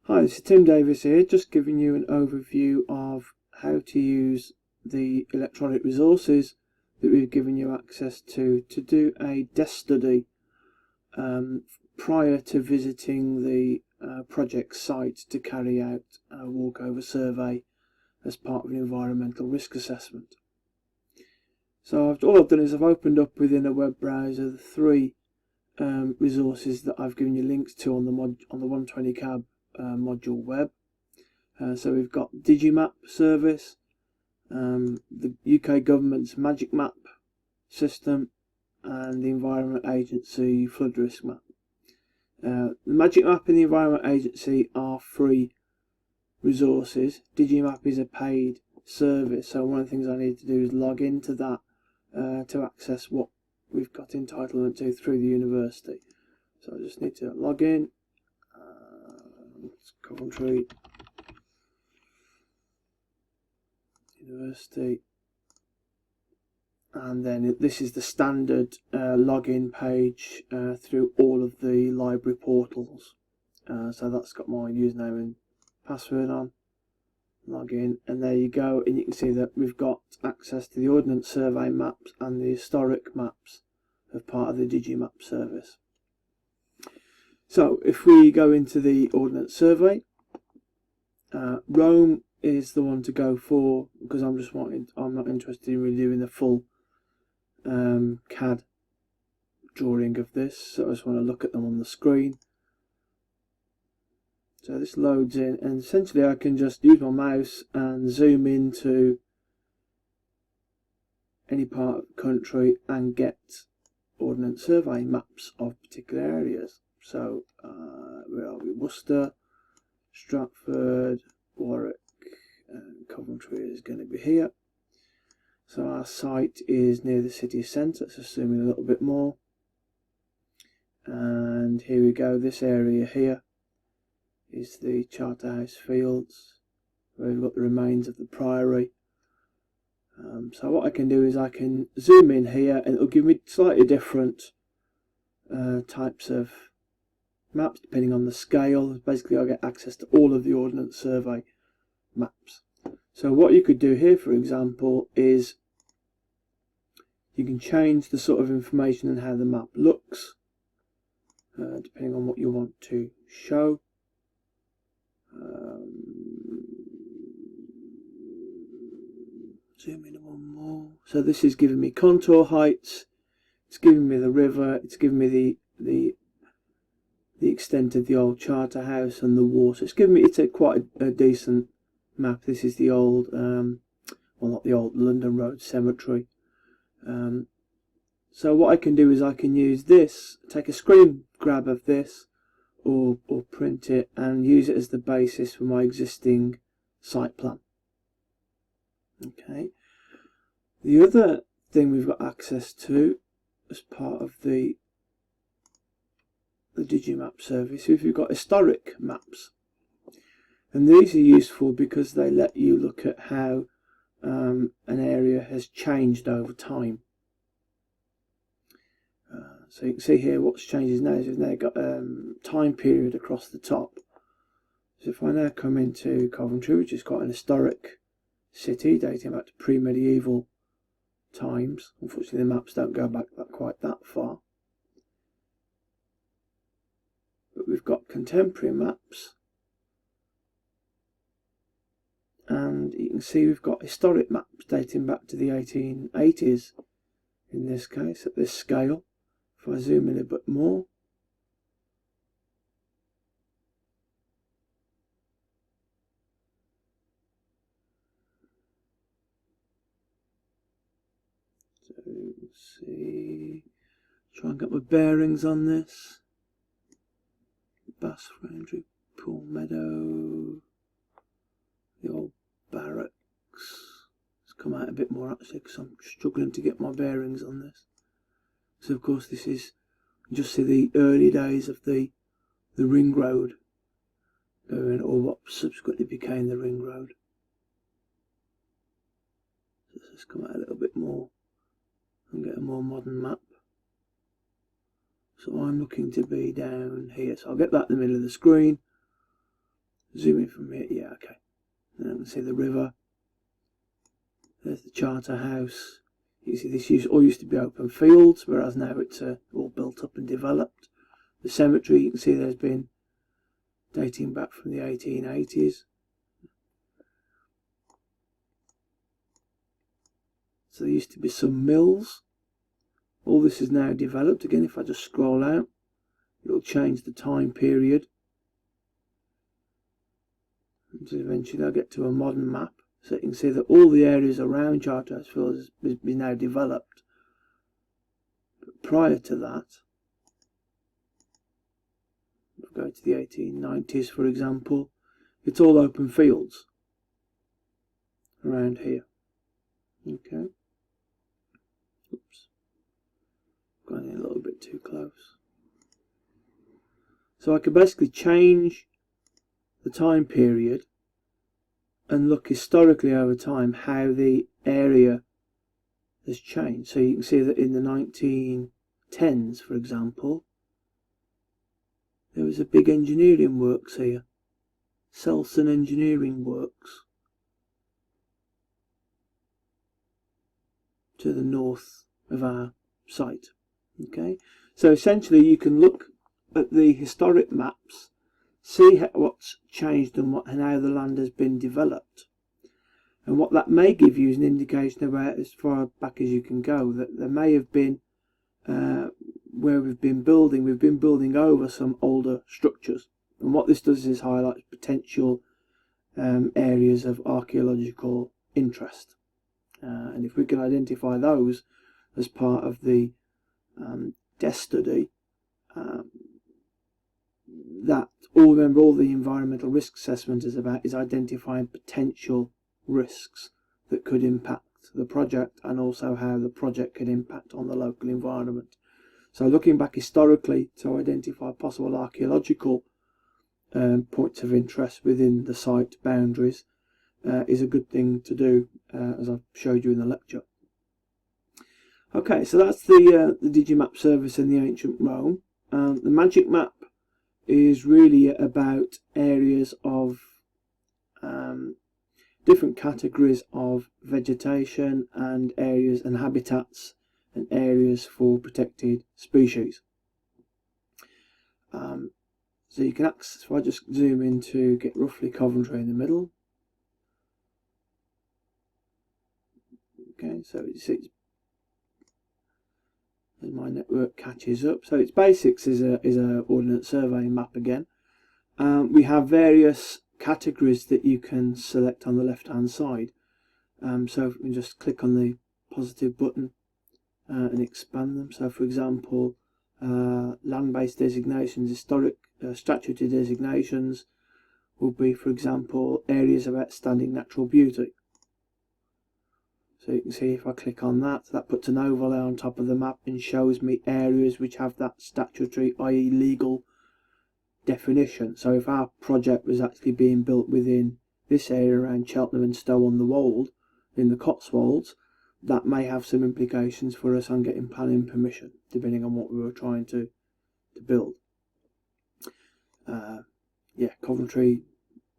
Hi, this is Tim Davis here, just giving you an overview of how to use the electronic resources that we've given you access to do a desk study prior to visiting the project site to carry out a walkover survey as part of an environmental risk assessment. So all I've done is I've opened up within a web browser the three resources that I've given you links to on the 120CAB module web. So we've got Digimap service, the UK government's Magic Map system, and the Environment Agency flood risk map. The Magic Map and the Environment Agency are free resources. Digimap is a paid service, so one of the things I need to do is log into that to access what we've got entitlement to through the university. So I just need to log in. Coventry University, and then this is the standard login page through all of the library portals. So that's got my username and password on. Log in, and there you go, and you can see that we've got access to the Ordnance Survey maps and the historic maps as part of the Digimap service. So if we go into the Ordnance Survey, Rome is the one to go for, because I'm not interested in really doing the full CAD drawing of this, so I just want to look at them on the screen. So this loads in, and essentially I can just use my mouse and zoom into any part of the country and get Ordnance Survey maps of particular areas. So where are we? Worcester, Stratford, Warwick, and Coventry is going to be here. So our site is near the city centre, so zooming a little bit more. And here we go, this area here is the Charterhouse Fields, where we've got the remains of the Priory. So what I can do is I can zoom in here, and it'll give me slightly different types of maps depending on the scale. Basically I get access to all of the Ordnance Survey maps. So what you could do here, for example, is you can change the sort of information and how the map looks depending on what you want to show. Zoom in one more. So this is giving me contour heights, it's giving me the river, it's giving me the extent of the old Charterhouse and the water. It's quite a decent map. This is the old, well, not the old London Road Cemetery. So what I can do is I can use this, take a screen grab of this, or print it and use it as the basis for my existing site plan. Okay. The other thing we've got access to as part of the Digimap service is we've got historic maps, and these are useful because they let you look at how an area has changed over time. So you can see here what's changes now is we've now got time period across the top. So if I now come into Coventry, which is quite an historic city dating back to pre-medieval times, unfortunately the maps don't go back quite that far, but we've got contemporary maps, and you can see we've got historic maps dating back to the 1880s in this case at this scale. If I zoom in a bit more, so see, try and get my bearings on this. Bass Foundry, Pool Meadow, the old barracks. It's come out a bit more actually because I'm struggling to get my bearings on this. So of course this is just see the early days of the ring road going, or what subsequently became the ring road. So let's come out a little bit more and get a more modern map. So I'm looking to be down here, so I'll get that in the middle of the screen. Zoom in from here. Yeah, okay. And I can see the river. There's the charter house. You see this all used to be open fields, whereas now it's all built up and developed. The cemetery, you can see there's been dating back from the 1880s. So there used to be some mills. All this is now developed. Again, if I just scroll out, it'll change the time period. Until eventually I'll get to a modern map. So you can see that all the areas around Charterhouse Fields is now developed. But prior to that, if I go to the 1890s, for example, it's all open fields around here. Okay. Oops. Going in a little bit too close. So I could basically change the time period and look historically over time how the area has changed. So you can see that in the 1910s, for example, there was a big engineering works here. Selson Engineering Works to the north of our site. Okay, so essentially you can look at the historic maps, see what's changed and how the land has been developed, and what that may give you is an indication about as far back as you can go, that there may have been where we've been building over some older structures, and what this does is highlight potential areas of archaeological interest, and if we can identify those as part of the desk study, that all the environmental risk assessment is about is identifying potential risks that could impact the project and also how the project could impact on the local environment. So looking back historically to identify possible archaeological points of interest within the site boundaries is a good thing to do, as I've showed you in the lecture. Okay, so that's the Digimap service in the ancient Rome. The magic map is really about areas of different categories of vegetation and areas and habitats and areas for protected species. So you can access, if I just zoom in to get roughly Coventry in the middle. Okay, so it's as my network catches up. So its basics is a ordnance survey map again. We have various categories that you can select on the left hand side. So if we can just click on the positive button and expand them. So for example, land-based designations, historic statutory designations will be, for example, areas of outstanding natural beauty. So you can see if I click on that, that puts an overlay on top of the map and shows me areas which have that statutory, i.e. legal definition. So if our project was actually being built within this area around Cheltenham and Stow-on-the-Wold in the Cotswolds, that may have some implications for us on getting planning permission, depending on what we were trying to build. Yeah, Coventry,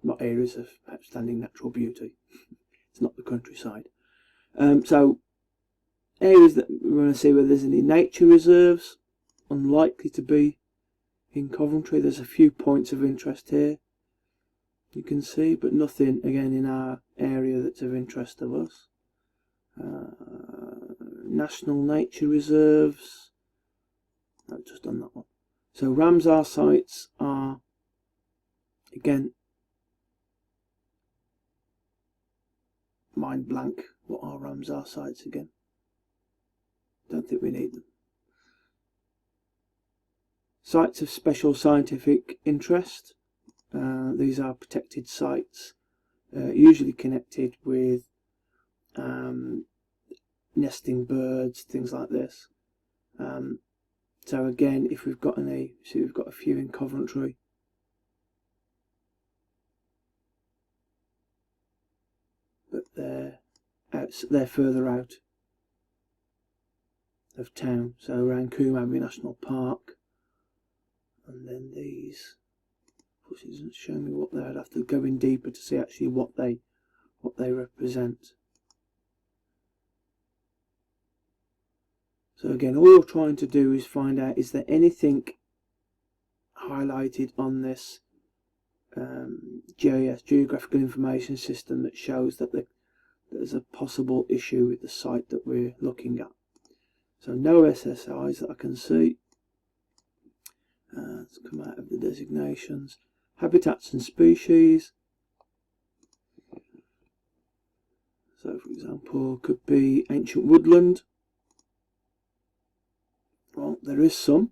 not areas of outstanding natural beauty. It's not the countryside. So areas that we want to see whether there's any nature reserves, unlikely to be in Coventry. There's a few points of interest here you can see, but nothing again in our area that's of interest to us. National nature reserves, I've just done that one. So Ramsar sites are again mind blank. What are Ramsar sites again? Don't think we need them. Sites of special scientific interest. These are protected sites, usually connected with nesting birds, things like this. So again, if we've got we've got a few in Coventry. But they're further out of town, so around Coombe Abbey National Park, and then these Of course, it doesn't show me what they are. I'd have to go in deeper to see actually what they represent. So again, all you're trying to do is find out, is there anything highlighted on this GIS, Geographical Information System, that shows that there's a possible issue with the site that we're looking at. So no SSIs that I can see. Let's come out of the designations. Habitats and species. So for example, could be ancient woodland. Well, there is some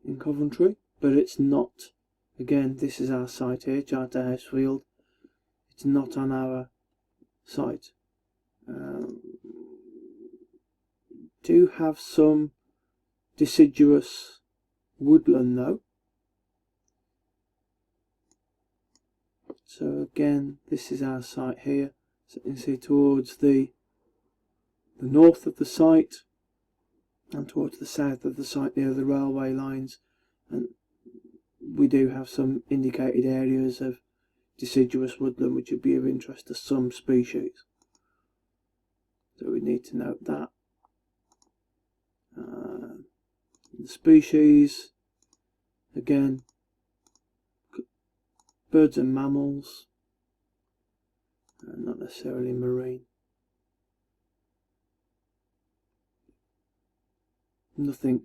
in Coventry, but it's not. Again, this is our site here, Charterhouse Field. It's not on our site. Do have some deciduous woodland though. So again, this is our site here. So you can see towards the north of the site and towards the south of the site near the railway lines, and we do have some indicated areas of deciduous woodland which would be of interest to some species. So we need to note that. The species, again, birds and mammals, not necessarily marine. Nothing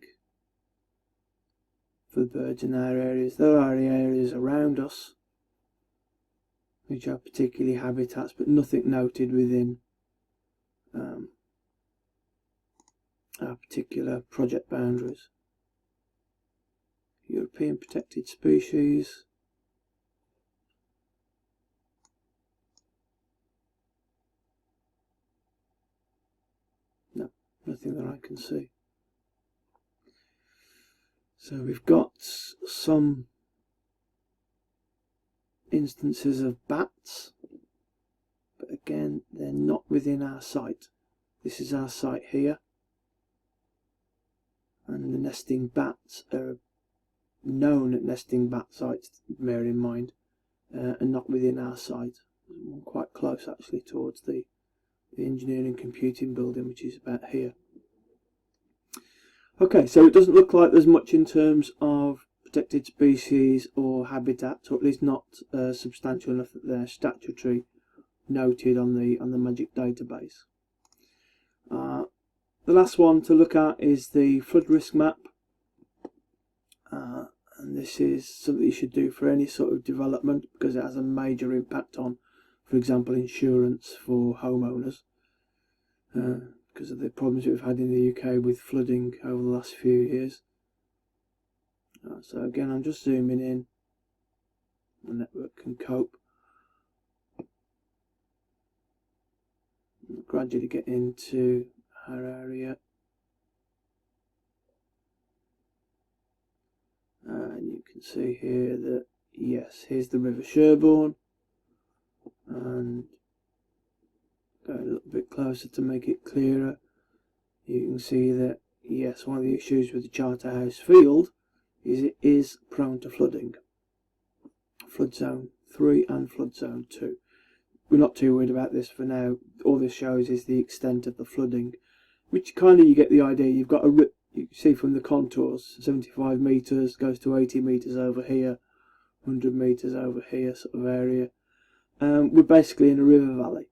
for the birds in our areas. There are areas around us which are particularly habitats, but nothing noted within our particular project boundaries. European protected species. No, nothing that I can see. So we've got some instances of bats, but again, they're not within our site. This is our site here, and the nesting bats are known at nesting bat sites, bear in mind, and not within our site. One quite close actually towards the engineering and computing building, which is about here. Okay, so it doesn't look like there's much in terms of protected species or habitats, or at least not substantial enough that they're statutory noted on the Magic database. The last one to look at is the flood risk map, and this is something you should do for any sort of development because it has a major impact on, for example, insurance for homeowners, because of the problems we've had in the UK with flooding over the last few years. So again, I'm just zooming in. The network can cope. We'll gradually get into our area. And you can see here that, yes, here's the River Sherborne. And go a little bit closer to make it clearer. You can see that, yes, one of the issues with the Charterhouse Field is it is prone to flooding. Flood zone 3 and flood zone 2. We're not too worried about this for now. All this shows is the extent of the flooding, which kind of you get the idea. You've got a rip, you can see from the contours, 75 metres goes to 80 metres over here, 100 metres over here, sort of area. We're basically in a river valley.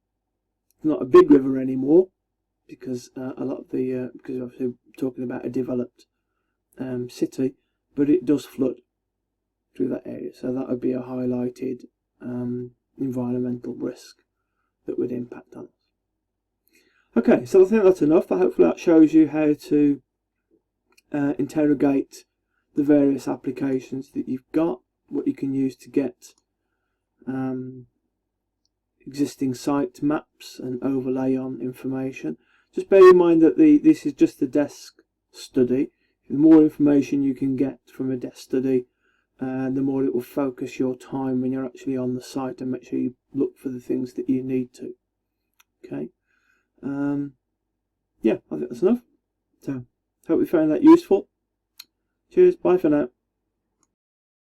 It's not a big river anymore because a lot of the because obviously we're talking about a developed city, but it does flood through that area. So that would be a highlighted environmental risk that would impact on us. Okay, so I think that's enough. Hopefully that shows you how to interrogate the various applications that you've got, what you can use to get existing site maps and overlay on information. Just bear in mind that this is just a desk study. The more information you can get from a desk study, the more it will focus your time when you're actually on the site, and make sure you look for the things that you need to. Okay. Yeah, I think that's enough. So, hope you found that useful. Cheers, bye for now.